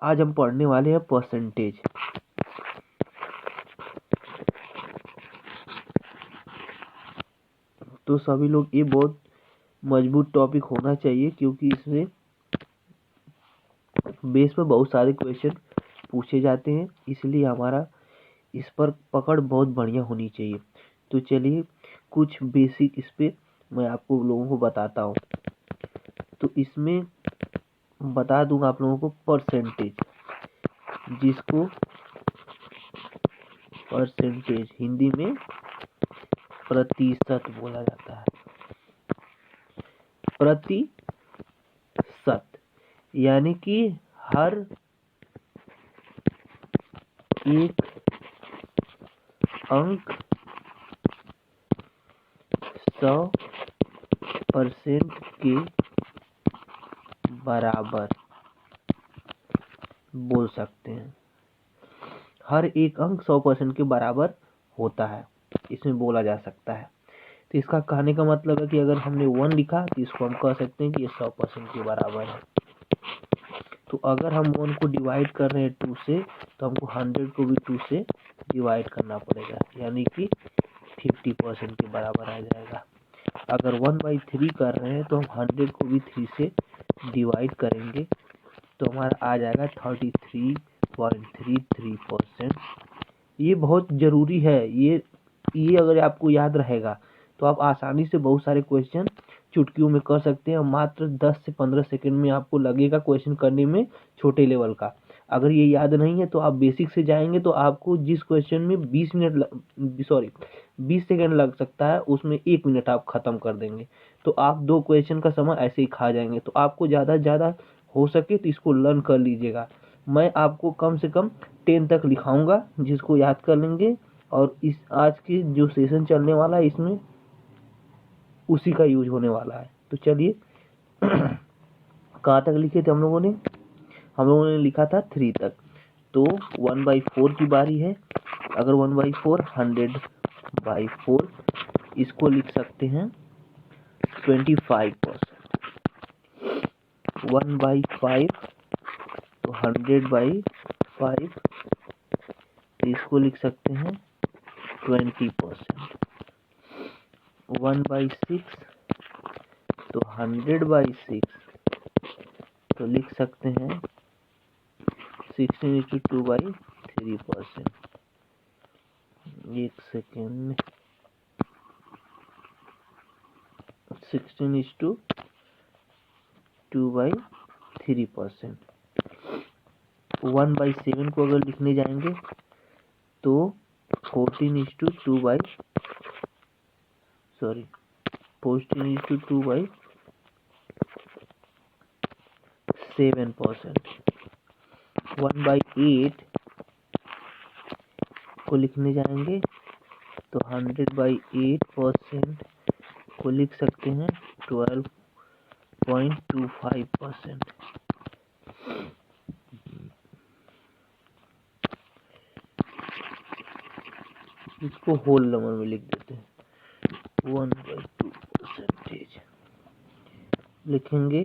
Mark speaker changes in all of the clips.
Speaker 1: आज हम पढ़ने वाले हैं परसेंटेज। तो सभी लोग, ये बहुत मजबूत टॉपिक होना चाहिए क्योंकि इसमें बेस पर बहुत सारे क्वेश्चन पूछे जाते हैं, इसलिए हमारा इस पर पकड़ बहुत बढ़िया होनी चाहिए। तो चलिए कुछ बेसिक इस पे मैं आपको लोगों को बताता हूँ। तो इसमें बता दूंगा आप लोगों को परसेंटेज, जिसको परसेंटेज हिंदी में प्रतिशत बोला जाता है। प्रतिशत यानी कि हर एक अंक 100% के बराबर बोल सकते हैं। हर एक अंक 100% के बराबर होता है, इसमें बोला जा सकता है। तो इसका कहने का मतलब है कि अगर हमने 1 लिखा तो इसको हम कह सकते हैं कि ये 100% के बराबर है। तो अगर हम 1 को डिवाइड कर रहे हैं 2 से, तो हमको 100 को भी 2 से डिवाइड करना पड़ेगा, यानी कि 50% के बराबर आ जाएगा। अगर 1/3 कर रहे हैं तो हम 100 को भी 3 से डिवाइड करेंगे तो हमारा आ जाएगा 33.33%। ये बहुत ज़रूरी है। ये अगर आपको याद रहेगा तो आप आसानी से बहुत सारे क्वेश्चन चुटकियों में कर सकते हैं। मात्र 10 से 15 सेकंड में आपको लगेगा क्वेश्चन करने में, छोटे लेवल का। अगर ये याद नहीं है तो आप बेसिक से जाएंगे तो आपको जिस क्वेश्चन में 20 सेकंड लग सकता है, उसमें 1 मिनट आप खत्म कर देंगे। तो आप 2 क्वेश्चन का समय ऐसे ही खा जाएंगे। तो आपको ज़्यादा से ज़्यादा हो सके तो इसको लर्न कर लीजिएगा। मैं आपको कम से कम 10 तक लिखाऊंगा, जिसको याद कर लेंगे, और इस आज की जो सेशन चलने वाला है इसमें उसी का यूज होने वाला है। तो चलिए कहाँ तक लिखे थे हम लोगों ने लिखा था 3 तक। तो 1/4 की बारी है। अगर 1/4 100/4, इसको लिख सकते हैं 25%। 1/5 तो 100/5, इसको लिख सकते हैं 20%। 1/6 तो 100/6, तो लिख सकते हैं 16:2/3%। एक सेकेंड, 16:2/3%। 1/7 को अगर लिखने जाएंगे तो 14:2/7%। 1/8 को लिखने जाएंगे तो 100/8% को लिख सकते हैं 12.25%। इसको होल नंबर में लिख देते हैं, 1/2% लिखेंगे।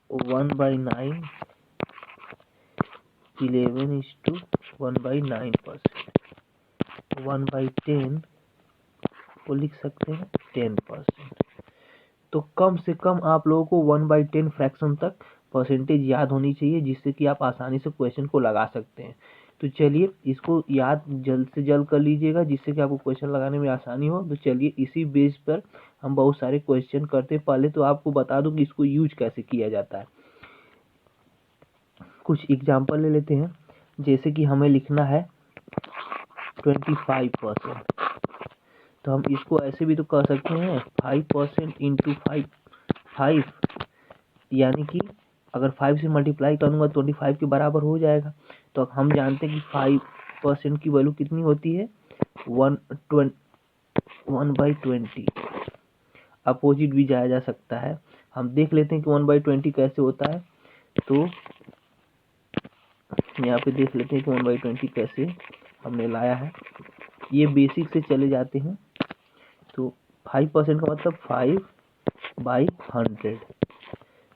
Speaker 1: 1/9 11:1/9%। 1/10 को लिख सकते हैं 10%। तो कम से कम आप लोगों को 1/10 फ्रैक्शन तक परसेंटेज याद होनी चाहिए, जिससे कि आप आसानी से क्वेश्चन को लगा सकते हैं। तो चलिए इसको याद जल्द से जल्द कर लीजिएगा, जिससे कि आपको क्वेश्चन लगाने में आसानी हो। तो चलिए इसी बेस पर हम बहुत सारे क्वेश्चन करते हैं। पहले तो आपको बता दूं कि इसको यूज कैसे किया जाता है। कुछ एग्जाम्पल ले लेते हैं। जैसे कि हमें लिखना है 25%, तो हम इसको ऐसे भी तो कर सकते हैं 5% इंटू 5, यानी कि अगर 5 से मल्टीप्लाई करूँगा 25 के बराबर हो जाएगा। तो हम जानते हैं कि 5% की वैल्यू कितनी होती है, 1/20। अपोजिट भी जाया जा सकता है। हम देख लेते हैं कि 1/20 कैसे होता है। तो यहाँ पे देख लेते हैं कि 1/20 कैसे हमने लाया है। ये बेसिक से चले जाते हैं। तो 5% का मतलब 5 बाई 100।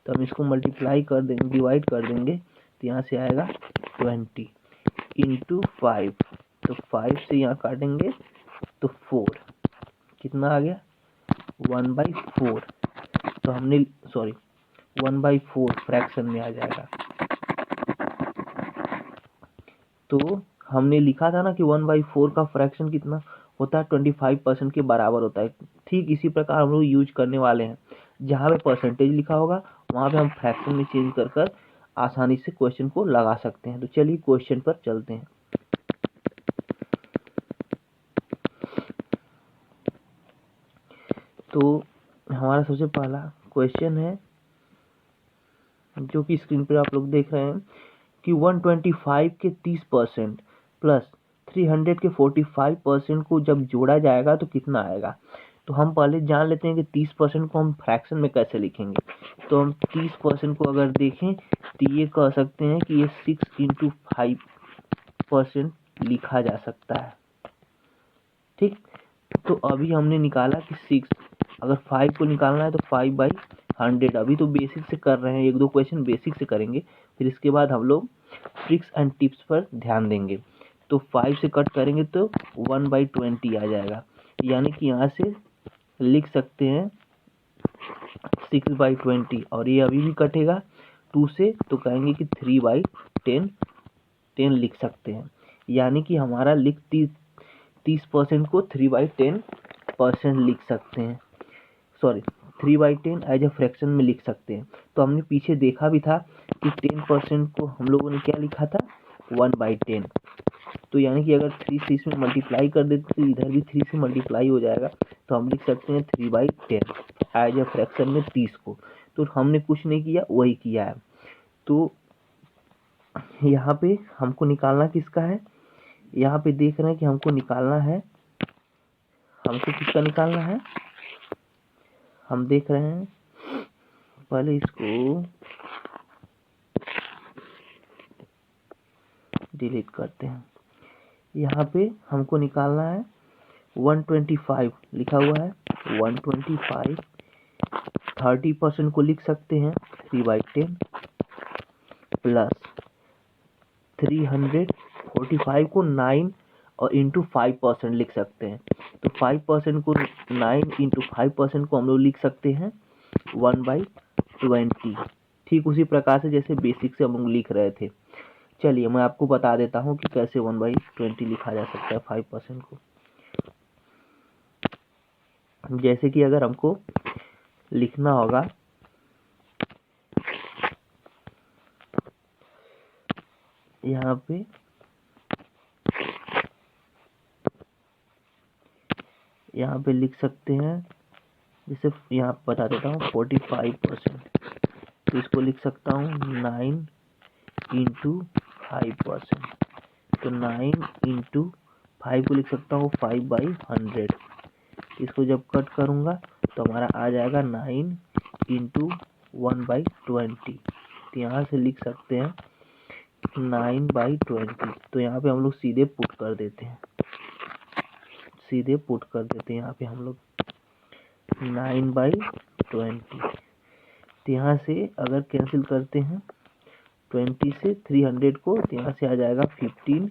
Speaker 1: तो हम इसको मल्टीप्लाई कर देंगे, डिवाइड कर देंगे, तो यहाँ से आएगा 20 इंटू 5। तो 5 से यहाँ काटेंगे तो 4, कितना आ गया 1/4। तो हमने 1/4 फ्रैक्शन में आ जाएगा। तो हमने लिखा था ना कि 1/4 का फ्रैक्शन कितना होता है, 25% के बराबर होता है। ठीक इसी प्रकार हम लोग यूज करने वाले हैं, जहाँ पे परसेंटेज लिखा होगा वहाँ पे हम फ्रैक्शन में चेंज कर कर आसानी से क्वेश्चन को लगा सकते हैं। तो चलिए क्वेश्चन पर चलते हैं। तो हमारा सबसे पहला क्वेश्चन है, जो कि स्क्रीन पर आप लोग देख रहे हैं, कि 125 के 30% प्लस 300 के 45% को जब जोड़ा जाएगा तो कितना आएगा। तो हम पहले जान लेते हैं कि 30% को हम फ्रैक्शन में कैसे लिखेंगे। तो हम 30% को अगर देखें तो ये कह सकते हैं कि ये 6 इंटू 5% लिखा जा सकता है। ठीक, तो अभी हमने निकाला कि 6, अगर 5 को निकालना है तो 5/100। अभी तो बेसिक से कर रहे हैं, एक दो क्वेश्चन बेसिक से करेंगे, फिर इसके बाद हम लोग ट्रिक्स एंड टिप्स पर ध्यान देंगे। तो 5 से कट करेंगे तो 1/20 आ जाएगा, यानी कि यहाँ से लिख सकते हैं 6/20। और ये अभी भी कटेगा 2 से, तो कहेंगे कि 3/10 लिख सकते हैं। यानी कि हमारा 30% को 3/10% लिख सकते हैं, 3/10 एज ए फ्रैक्शन में लिख सकते हैं। तो हमने पीछे देखा भी था कि 10% को हम लोगों ने क्या लिखा था 1/10। तो यानी कि अगर 3 से इसमें मल्टीप्लाई कर देते तो इधर भी 3 से मल्टीप्लाई हो जाएगा, तो हम लिख सकते हैं 3/10 एज ए फ्रैक्शन में 30 को। तो हमने कुछ नहीं किया, वही किया है। तो यहाँ पे हमको निकालना किसका है, यहाँ पे देख रहे हैं कि हमको निकालना है, हमको किसका निकालना है, हम देख रहे हैं, पहले इसको डिलीट करते हैं। यहाँ पे हमको निकालना है 125 लिखा हुआ है, 125 30% को लिख सकते हैं 3/10 प्लस 345 को 9 और इंटू 5% लिख सकते हैं। तो 5% को 9 इंटू 5% को हम लोग लिख सकते हैं 1/20। ठीक उसी प्रकार से जैसे बेसिक से हम लोग लिख रहे थे। चलिए मैं आपको बता देता हूँ कि कैसे 1/20 लिखा जा सकता है 5% को। जैसे कि अगर हमको लिखना होगा यहाँ पे लिख सकते हैं, जैसे यहाँ बता देता हूँ 45%, तो इसको लिख सकता हूँ 9 इंटू 5%। तो 9 इंटू 5 को लिख सकता हूँ 5/100। इसको जब कट करूँगा तो हमारा आ जाएगा 9 इंटू 1/20। तो यहाँ से लिख सकते हैं 9/20। तो यहाँ पे हम लोग सीधे पुट कर देते हैं, यहाँ पे हम लोग 9/20। तो यहाँ से अगर कैंसिल करते हैं 20 से 300 को, तो यहाँ से आ जाएगा 15,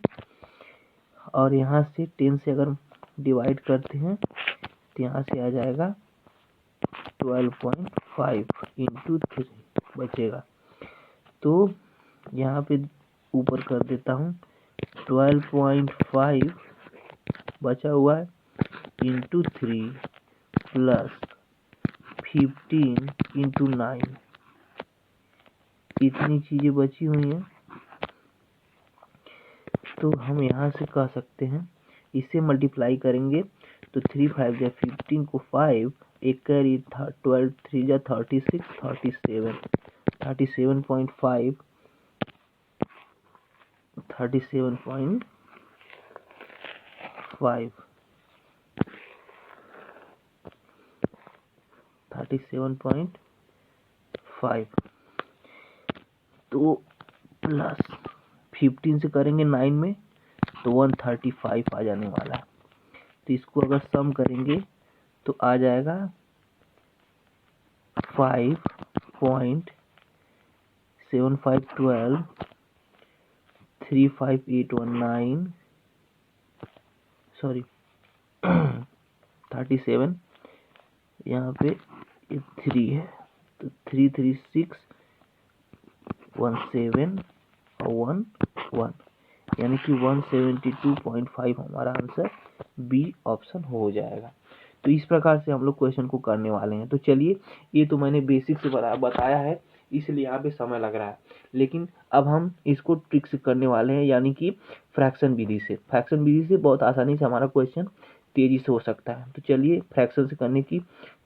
Speaker 1: और यहाँ से 10 से अगर डिवाइड करते हैं तो यहाँ से आ जाएगा 12.5 इंटू 3 बचेगा। तो यहाँ पे ऊपर कर देता हूँ 12.5 बचा हुआ है इंटू 3 प्लस 15 इंटू 9, इतनी चीजें बची हुई हैं। तो हम यहाँ से कह सकते हैं, इसे मल्टीप्लाई करेंगे तो 3 5 या 15 को 5, एक कैरी 12 3 या 36 37 37.5 37.5 तो प्लस 15 से करेंगे 9 में तो 135 आ जाने वाला है। तो इसको अगर सम करेंगे तो आ जाएगा 5.7512 35819 सॉरी 37, यहाँ पे 3 है तो 33617 और 11 यानी कि 172.5 हमारा आंसर बी ऑप्शन हो जाएगा। तो इस प्रकार से हम लोग क्वेश्चन को करने वाले हैं। तो चलिए, ये तो मैंने बेसिक से बताया है, इसलिए यहाँ पे समय लग रहा है, लेकिन अब हम इसको ट्रिक से करने वाले हैं, यानी कि फ्रैक्शन विधि से। फ्रैक्शन विधि से बहुत आसानी से हमारा क्वेश्चन तेजी से हो सकता है। तो चलिए फ्रैक्शन से करने की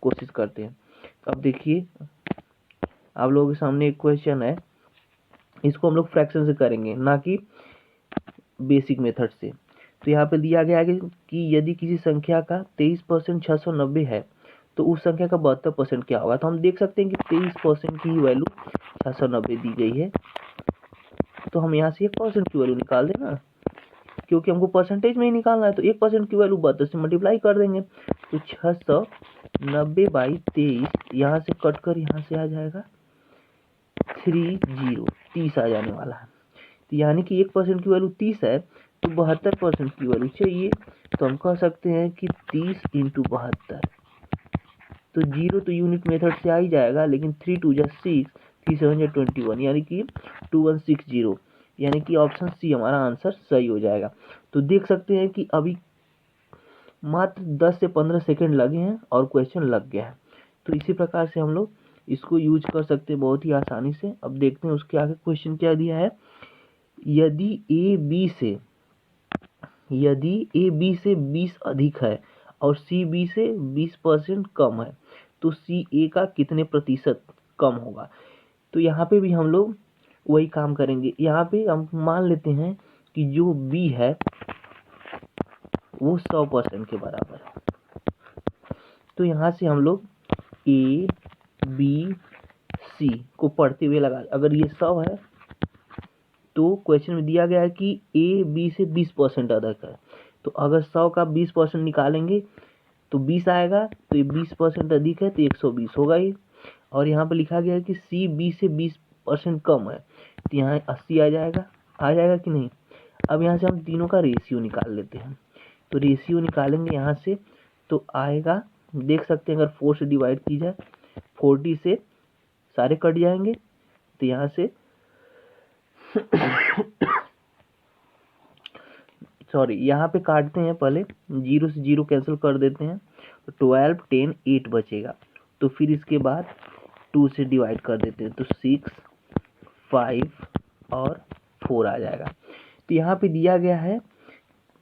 Speaker 1: कोशिश करते हैं। तो अब देखिए, आप लोगों के सामने एक क्वेश्चन है, इसको हम लोग फ्रैक्शन से करेंगे, ना कि बेसिक मेथड से। तो यहाँ पे दिया गया है कि यदि किसी संख्या का 23% 690 है तो उस संख्या का 72% क्या होगा। तो हम देख सकते हैं कि 23% की वैल्यू 690 दी गई है, तो हम यहाँ से 1% की वैल्यू निकाल देना, क्योंकि हमको परसेंटेज में ही निकालना है। तो 1% की वैल्यू 72 से मल्टीप्लाई कर देंगे, तो 690 बाई 23, यहाँ से कट कर यहाँ से आ जाएगा 30 आ जाने वाला है। तो यानी कि 1% की वैल्यू 30 है, तो 72% की वैल्यू चाहिए। तो हम कह सकते हैं कि 30 इंटू 72, तो 0 तो यूनिट मेथड से आ ही जाएगा, लेकिन 3 2 जा 6, 3 7 जा 21, यानी कि 2160, यानी कि ऑप्शन सी हमारा आंसर सही हो जाएगा। तो देख सकते हैं कि अभी मात्र 10 से 15 सेकंड लगे हैं और क्वेश्चन लग गया है। तो इसी प्रकार से हम लोग इसको यूज कर सकते हैं बहुत ही आसानी से। अब देखते हैं उसके आगे क्वेश्चन क्या दिया है। यदि ए बी से 20 अधिक है और सी बी से 20% कम है, तो सी ए का कितने प्रतिशत कम होगा। तो यहाँ पे भी हम लोग वही काम करेंगे। यहाँ पे हम मान लेते हैं कि जो बी है वो 100% के बराबर है। तो यहाँ से हम लोग ए बी सी को पढ़ते हुए लगा, अगर ये 100 है तो क्वेश्चन में दिया गया है कि ए बी से 20% अधिक है, तो अगर 100 का 20% निकालेंगे तो 20 आएगा, तो ये 20% अधिक है तो 120 होगा ही। और यहाँ पे लिखा गया है कि सी बी से 20% कम है, तो यहाँ 80 आ जाएगा कि नहीं। अब यहाँ से हम तीनों का रेशियो निकाल लेते हैं। तो रेशियो निकालेंगे यहाँ से, तो आएगा, देख सकते हैं अगर 4 से डिवाइड की जाए 40 से सारे कट जाएंगे, तो यहाँ से सॉरी यहाँ पे काटते हैं, पहले 0 से 0 कैंसिल कर देते हैं, तो 12 10 8 बचेगा। तो फिर इसके बाद 2 से डिवाइड कर देते हैं, तो 6 5 और 4 आ जाएगा। तो यहाँ पे दिया गया है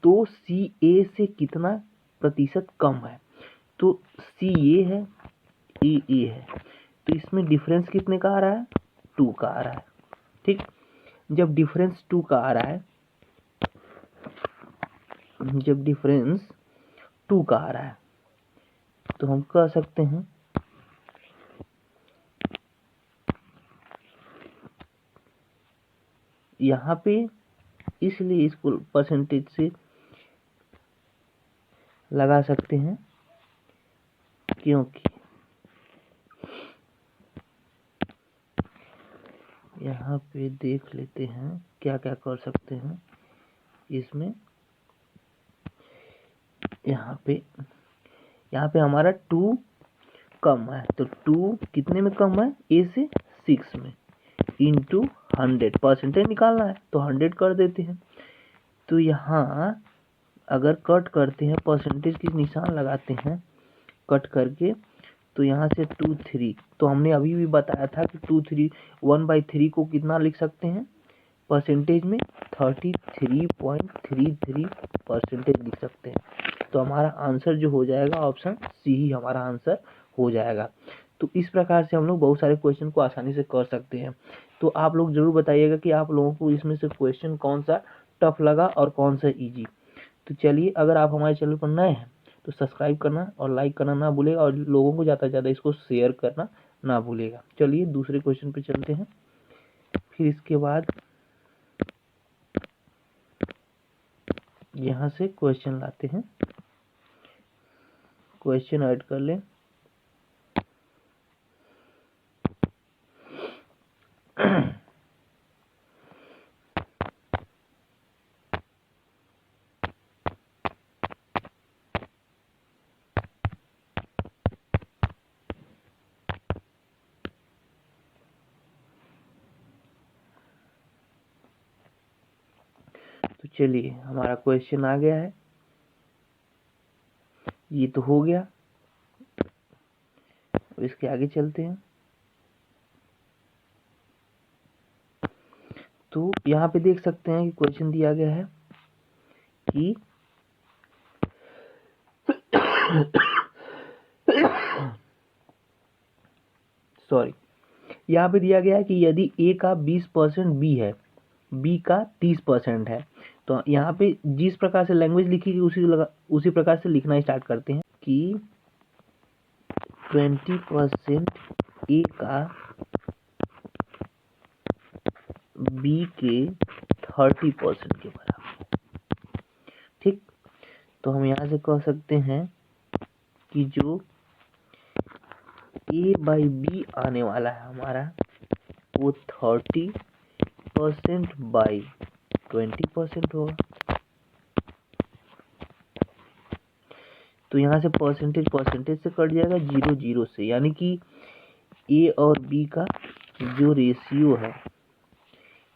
Speaker 1: तो सी ए से कितना प्रतिशत कम है, तो सी ए है, ए है, तो इसमें डिफरेंस कितने का आ रहा है, 2 का आ रहा है। ठीक, जब डिफरेंस 2 का आ रहा है, तो हम कह सकते हैं यहाँ पे, इसलिए इसको परसेंटेज से लगा सकते हैं, क्योंकि यहाँ पे देख लेते हैं क्या क्या कर सकते हैं इसमें। यहाँ पे हमारा 2 कम है, तो 2 कितने में कम है, ए से 6 में, इंटू 100, परसेंटेज निकालना है तो 100 कर देते हैं। तो यहाँ अगर कट करते हैं, परसेंटेज की निशान लगाते हैं कट करके, तो यहाँ से 2 3, तो हमने अभी भी बताया था कि 2 3 1/3 को कितना लिख सकते हैं परसेंटेज में, 33.33% लिख सकते हैं। तो हमारा आंसर जो हो जाएगा ऑप्शन सी ही हमारा आंसर हो जाएगा। तो इस प्रकार से हम लोग बहुत सारे क्वेश्चन को आसानी से कर सकते हैं। तो आप लोग जरूर बताइएगा कि आप लोगों को इसमें से क्वेश्चन कौन सा टफ लगा और कौन सा इजी। तो चलिए, अगर आप हमारे चैनल पर नए हैं तो सब्सक्राइब करना और लाइक करना ना भूलेगा, और लोगों को ज़्यादा से ज़्यादा इसको शेयर करना ना भूलेगा। चलिए दूसरे क्वेश्चन पे चलते हैं। फिर इसके बाद यहाँ से क्वेश्चन लाते हैं, क्वेश्चन ऐड कर लें। तो चलिए हमारा क्वेश्चन आ गया है, ये तो हो गया। अब इसके आगे चलते हैं। तो यहाँ पे देख सकते हैं कि क्वेश्चन दिया गया है कि सॉरी, यहाँ पे दिया गया है कि यदि ए का 20% बी है, बी का 30% है, तो यहाँ पे जिस प्रकार से लैंग्वेज लिखी गई उसी प्रकार से लिखना स्टार्ट करते हैं कि 20% ए का बी के 30% के बराबर। ठीक, तो हम यहाँ से कह सकते हैं कि जो ए बाई बी आने वाला है हमारा, वो 30% बाई 20% होगा। तो यहाँ से परसेंटेज से कट जाएगा, 0 0 से, यानी कि ए और बी का जो रेशियो है,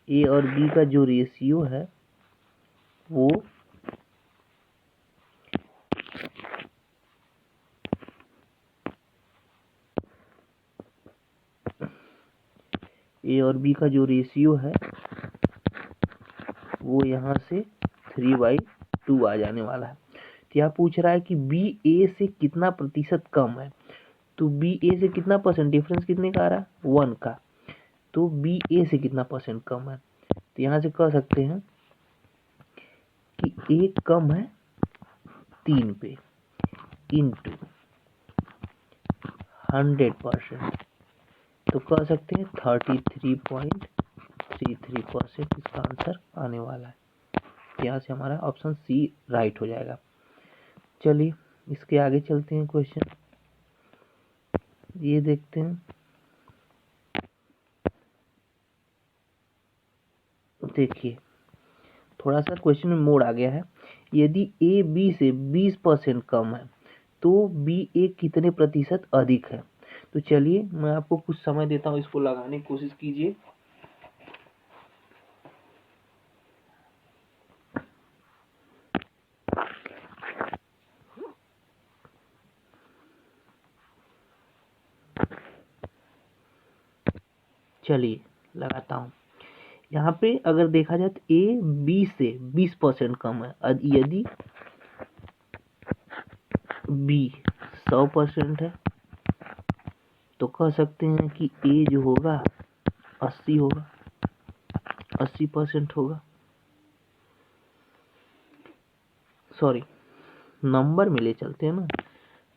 Speaker 1: ए और बी का जो रेशियो है वो ए और बी का जो रेशियो है वो यहाँ से 3/2 आ जाने वाला है। तो यहाँ पूछ रहा है कि बी ए से कितना प्रतिशत कम है। तो बी ए से कितना परसेंट, डिफरेंस कितने का आ रहा है, 1 का। तो बी ए से कितना परसेंट कम है, तो यहाँ से कह सकते हैं कि ए कम है 3 पे इंटू 100%, तो कह सकते हैं 33.33% इसका आंसर आने वाला है। यहाँ से हमारा ऑप्शन सी राइट हो जाएगा। चलिए इसके आगे चलते हैं क्वेश्चन, ये देखते हैं। देखिए थोड़ा सा क्वेश्चन में मोड़ आ गया है। यदि ए बी से 20% कम है तो बी ए कितने प्रतिशत अधिक है। तो चलिए मैं आपको कुछ समय देता हूँ, इसको लगाने की कोशिश कीजिए। चलिए लगाता हूँ। यहाँ पे अगर देखा जाए तो ए बी से 20% कम है, यदि बी 100% है तो कह सकते हैं कि ए जो होगा 80 होगा, 80% होगा। सॉरी, नंबर में ले चलते हैं ना,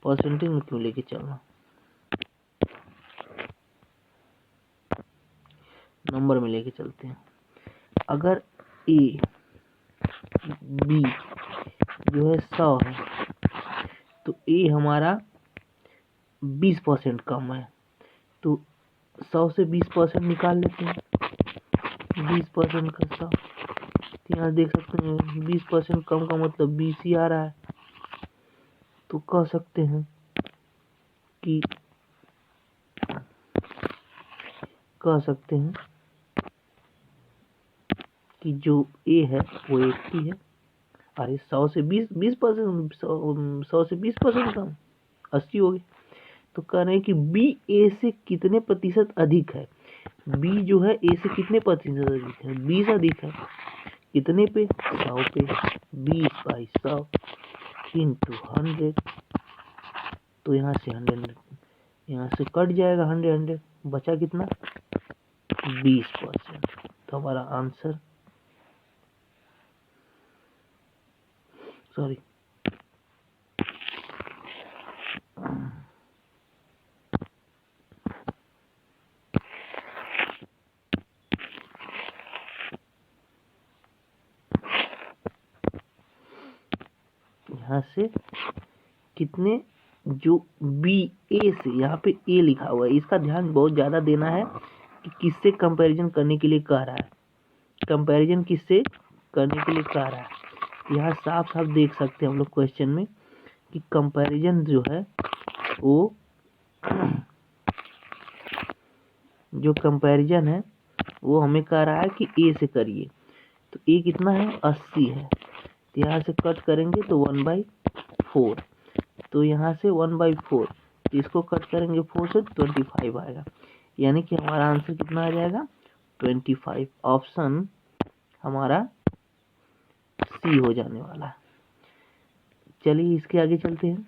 Speaker 1: परसेंटेज में क्यों लेके चलना, नंबर में लेके चलते हैं। अगर ए बी जो है 100 है तो ए हमारा 20% कम है, तो 100 से 20% निकाल लेते हैं। 20% का 100, यहाँ देख सकते हैं 20% कम का मतलब 20 ही आ रहा है। तो कह सकते हैं कि जो ए है वो 80 है। अरे 100 से 20% 100 से 20% कम 80 हो गए। तो कह रहे हैं कि बी ए से कितने प्रतिशत अधिक है। बी जो है ए से कितने प्रतिशत अधिक है, 20 अधिक है। कितने पे, 100 पे। 20/100 इंटू 100, तो यहाँ से 100, यहाँ से कट जाएगा 100, बचा कितना, 20%। तो हमारा आंसर, सॉरी, यहाँ से कितने, जो बी ए से, यहाँ पे ए लिखा हुआ है, इसका ध्यान बहुत ज़्यादा देना है कि किससे कंपैरिजन करने के लिए कह रहा है, कंपैरिजन किससे करने के लिए कह रहा है। यहाँ साफ साफ देख सकते हैं हम लोग क्वेश्चन में कि कंपैरिजन जो है वो जो कंपैरिजन है वो हमें कह रहा है कि ए से करिए। तो ए कितना है 80 है, तो यहाँ से कट करेंगे तो 1/4, तो यहाँ से 1/4, तो इसको कट करेंगे 4 से 25 आएगा, यानी कि हमारा आंसर कितना आ जाएगा 25। ऑप्शन हमारा सी हो जाने वाला है। चलिए इसके आगे चलते हैं।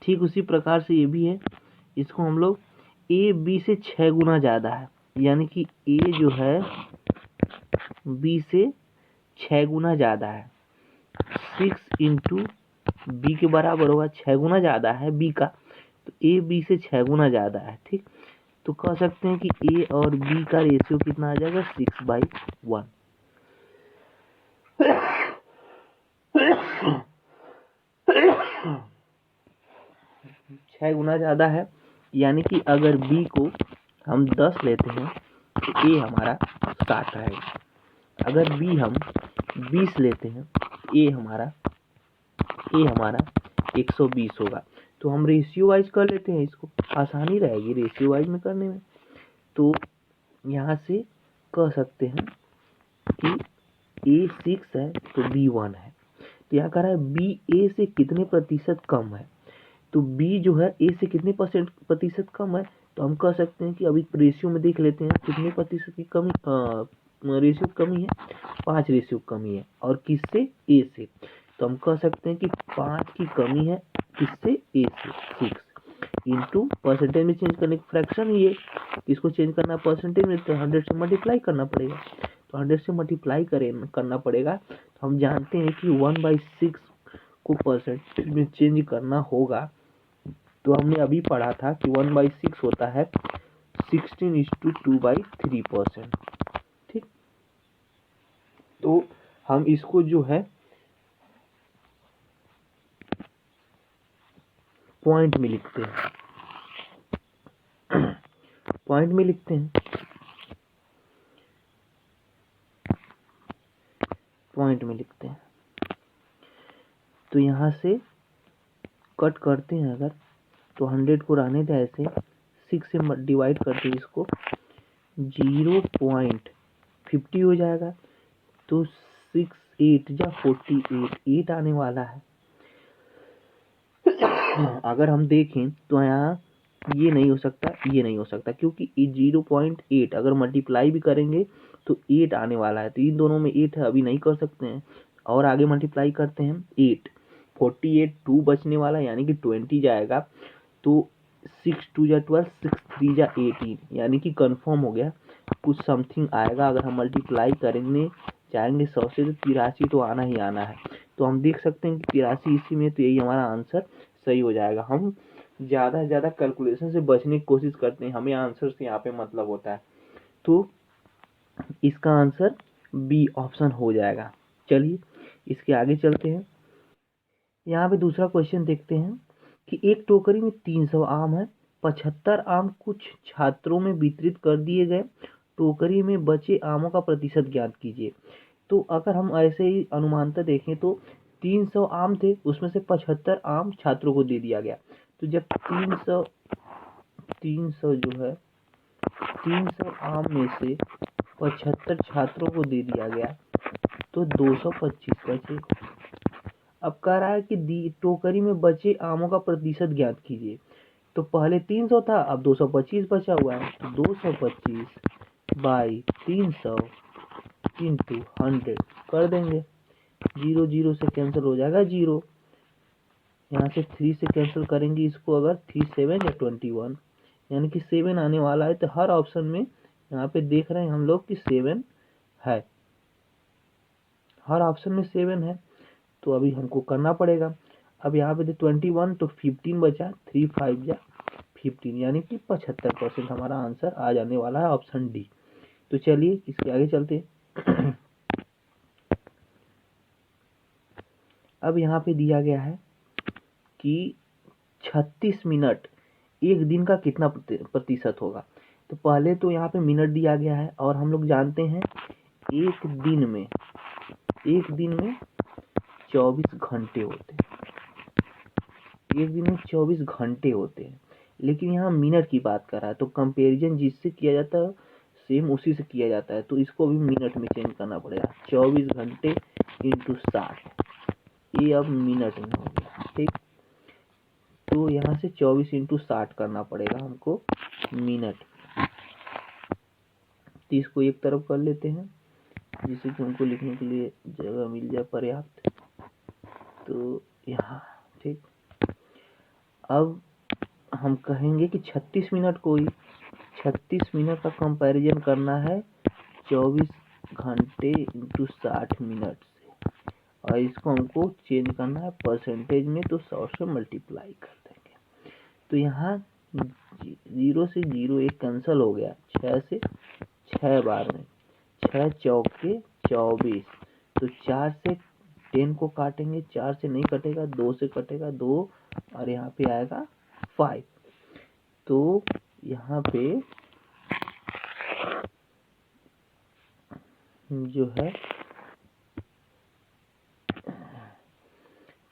Speaker 1: ठीक उसी प्रकार से ये भी है, इसको हम लोग ए बी से 6 गुना ज़्यादा है, यानी कि ए जो है बी से 6 गुना ज़्यादा है। 6 इंटू बी के बराबर होगा, 6 गुना ज़्यादा है बी का, तो ए बी से 6 गुना ज़्यादा है। ठीक, तो कह सकते हैं कि ए और बी का रेशियो कितना आ जाएगा 6/1। 6 गुना ज़्यादा है, यानी कि अगर बी को हम 10 लेते हैं तो ए हमारा 60 रहेगा। अगर बी हम 20 लेते हैं ए हमारा 120 होगा। तो हम रेशियो वाइज कर लेते हैं, इसको आसानी रहेगी रेशियो वाइज में करने में। तो यहाँ से कह सकते हैं कि ए 6 है तो बी 1 है। तो यहाँ कह रहा है बी ए से कितने प्रतिशत कम है, तो बी जो है ए से कितने प्रतिशत कम है, तो हम कह सकते हैं कि अभी रेशियो में देख लेते हैं कितने प्रतिशत की कमी रेशियो कमी है, 5 रेशियो कमी है, और किससे ए से, तो हम कह सकते हैं कि 5 की कमी है किससे ए से 6 इंटू परसेंटेज में चेंज करने का फ्रैक्शन ही है, इसको चेंज करना परसेंटेज में तो 100 से मल्टीप्लाई करना पड़ेगा, तो 100 से मल्टीप्लाई करना पड़ेगा। तो हम जानते हैं कि 1/6 को परसेंटेज में चेंज करना होगा, तो हमने अभी पढ़ा था कि 1/6 होता है 16:2/3%। ठीक, तो हम इसको जो है पॉइंट में लिखते हैं, पॉइंट में लिखते हैं, पॉइंट में लिखते हैं। तो यहाँ से कट करते हैं अगर, तो 100 को रहने दें ऐसे, 6 से डिवाइड करते हैं इसको, 0.50 हो जाएगा, तो 6 8 या 48 8 आने वाला है। अगर हम देखें तो यहाँ ये नहीं हो सकता, ये नहीं हो सकता, क्योंकि 0.8 अगर मल्टीप्लाई भी करेंगे तो 8 आने वाला है, तो इन दोनों में 8 है, अभी नहीं कर सकते हैं, और आगे मल्टीप्लाई करते हैं 8 48 2 बचने वाला, यानी कि 20 जाएगा, तो 6 2 या 12 6 3 या 18, यानी कि कंफर्म हो गया, कुछ समथिंग आएगा। अगर हम मल्टीप्लाई करेंगे जाएंगे 100 से, तो 83 तो आना ही आना है। तो हम देख सकते हैं कि 83 इसी में, तो यही हमारा आंसर सही हो जाएगा। हम ज़्यादा से ज़्यादा कैलकुलेशन से बचने की कोशिश करते हैं, हमें आंसर से यहाँ पे मतलब होता है, तो इसका आंसर बी ऑप्शन हो जाएगा। चलिए इसके आगे चलते हैं। यहाँ पे दूसरा क्वेश्चन देखते हैं कि एक टोकरी में 300 आम है, 75 आम कुछ छात्रों में वितरित कर दिए गए, टोकरी में बचे आमों का प्रतिशत ज्ञात कीजिए। तो अगर हम ऐसे ही अनुमानता देखें तो 300 आम थे, उसमें से 75 आम छात्रों को दे दिया गया, तो जब 300 जो है 300 आम में से 75 छात्रों को दे दिया गया, तो 225 बचे। अब कह रहा है कि टोकरी में बचे आमों का प्रतिशत ज्ञात कीजिए। तो पहले 300 था, अब 225 बचा हुआ है, तो 225/300 इंटू 100 कर देंगे, 0 0 से कैंसिल हो जाएगा 0, यहाँ से 3 से कैंसिल करेंगे इसको, अगर 3 7 या 21, यानी कि 7 आने वाला है। तो हर ऑप्शन में यहाँ पे देख रहे हैं हम लोग कि 7 है, हर ऑप्शन में 7 है, तो अभी हमको करना पड़ेगा। अब यहाँ पे 21, तो 15 बचा, 3 5 या 15, यानी कि 75% हमारा आंसर आ जाने वाला है, ऑप्शन डी। तो चलिए इसके आगे चलते हैं। अब यहाँ पे दिया गया है कि 36 मिनट एक दिन का कितना प्रतिशत होगा। तो पहले तो यहाँ पे मिनट दिया गया है और हम लोग जानते हैं एक दिन में 24 घंटे होते हैं, एक दिन में 24 घंटे होते हैं, लेकिन यहाँ मिनट की बात कर रहा है। तो कंपैरिजन जिससे किया जाता है सेम उसी से किया जाता है, तो इसको भी मिनट में चेंज करना पड़ेगा। 24 घंटे इंटू 60, ये अब मिनट में हो गया। ठीक, तो यहाँ से 24 इंटू 60 करना पड़ेगा हमको मिनट। तो इसको एक तरफ कर लेते हैं जिससे कि हमको लिखने के लिए जगह मिल जाए पर्याप्त। तो यहाँ ठीक, अब हम कहेंगे कि 36 मिनट को ही 36 मिनट का कंपैरिजन करना है 24 घंटे इंटू 60 मिनट से, और इसको हमको चेंज करना है परसेंटेज में, तो 100 से मल्टीप्लाई कर देंगे। तो यहाँ 0 से 0 एक कैंसिल हो गया, 6 से 6 बार में 6 चौके 24, तो 4 से 10 को काटेंगे, 4 से नहीं कटेगा, 2 से कटेगा 2, और यहाँ पे आएगा 5। तो यहाँ पे जो है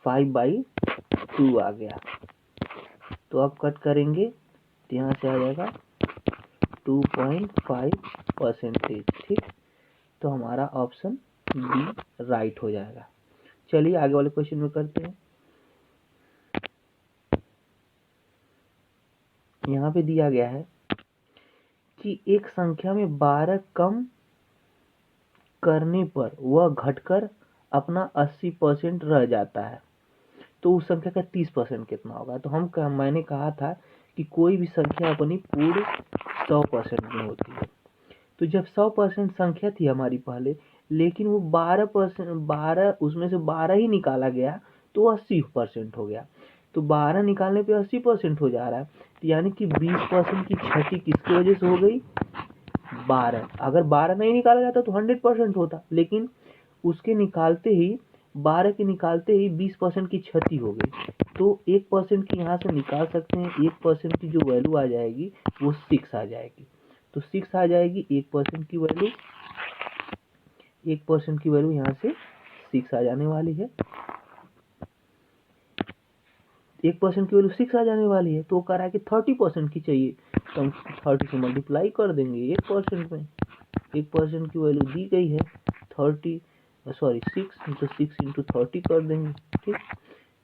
Speaker 1: 5/2 आ गया। तो अब कट करेंगे तो यहाँ से आ जाएगा 2.5%। ठीक, तो हमारा ऑप्शन बी राइट हो जाएगा। चलिए आगे वाले क्वेश्चन में करते हैं। यहाँ पे दिया गया है कि एक संख्या में 12 कम करने पर वह घटकर अपना 80% रह जाता है, तो उस संख्या का 30% कितना होगा। तो मैंने कहा था कि कोई भी संख्या अपनी पूर्ण 100% में होती है। तो जब 100% संख्या थी हमारी पहले, लेकिन वो 12 उसमें से 12 ही निकाला गया तो 80% हो गया। तो 12 निकालने पे 80% हो जा रहा है, तो यानी कि 20% की क्षति किसकी वजह से हो गई, 12। अगर 12 नहीं निकाला जाता तो 100% होता, लेकिन उसके निकालते ही 12 के निकालते ही 20% की क्षति हो गई। तो 1% की यहाँ से निकाल सकते हैं, 1% की जो वैल्यू आ जाएगी वो 6 आ जाएगी। तो 6 आ जाएगी 1% की वैल्यू, 1% की वैल्यू यहाँ से 6 आ जाने वाली है। 1% की वैल्यू 6 आ जाने वाली है, तो वो कह रहा है कि 30% की चाहिए, तो हम 30 से मल्टीप्लाई कर देंगे 1% में। 1% की वैल्यू दी गई है 6 तो 6 इंटू 30 कर देंगे। ठीक,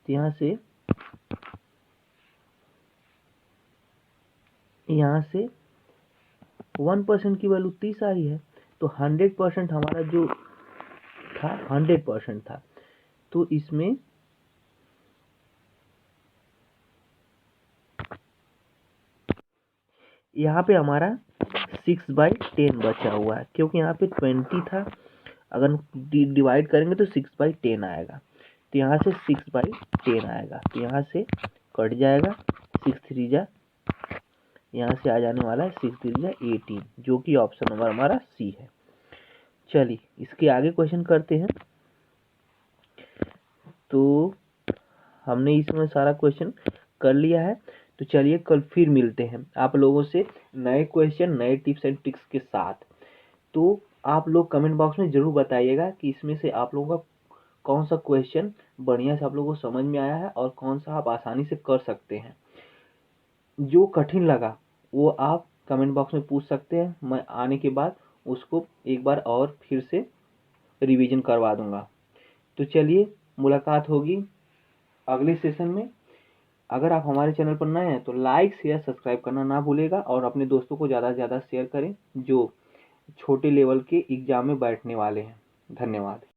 Speaker 1: तो यहाँ से 1% की वैल्यू 30 आई है, तो 100% हमारा जो था 100% था। तो इसमें यहाँ पे हमारा 6/10 बचा हुआ है, क्योंकि यहाँ पे 20 था, अगर डिवाइड करेंगे तो 6/10 आएगा। तो यहाँ से 6/10 आएगा, तो यहाँ से कट जाएगा 6 3 जा, यहाँ से आ जाने वाला है 6 3 जा 18, जो कि ऑप्शन नंबर हमारा सी है। चलिए इसके आगे क्वेश्चन करते हैं। तो हमने इसमें सारा क्वेश्चन कर लिया है, तो चलिए कल फिर मिलते हैं आप लोगों से नए क्वेश्चन, नए टिप्स एंड ट्रिक्स के साथ। तो आप लोग कमेंट बॉक्स में जरूर बताइएगा कि इसमें से आप लोगों का कौन सा क्वेश्चन बढ़िया से आप लोगों को समझ में आया है और कौन सा आप आसानी से कर सकते हैं। जो कठिन लगा वो आप कमेंट बॉक्स में पूछ सकते हैं, मैं आने के बाद उसको एक बार और फिर से रिवीजन करवा दूंगा। तो चलिए मुलाकात होगी अगले सेशन में। अगर आप हमारे चैनल पर नए हैं तो लाइक शेयर सब्सक्राइब करना ना भूलेगा, और अपने दोस्तों को ज़्यादा से ज़्यादा शेयर करें जो छोटे लेवल के एग्जाम में बैठने वाले हैं। धन्यवाद।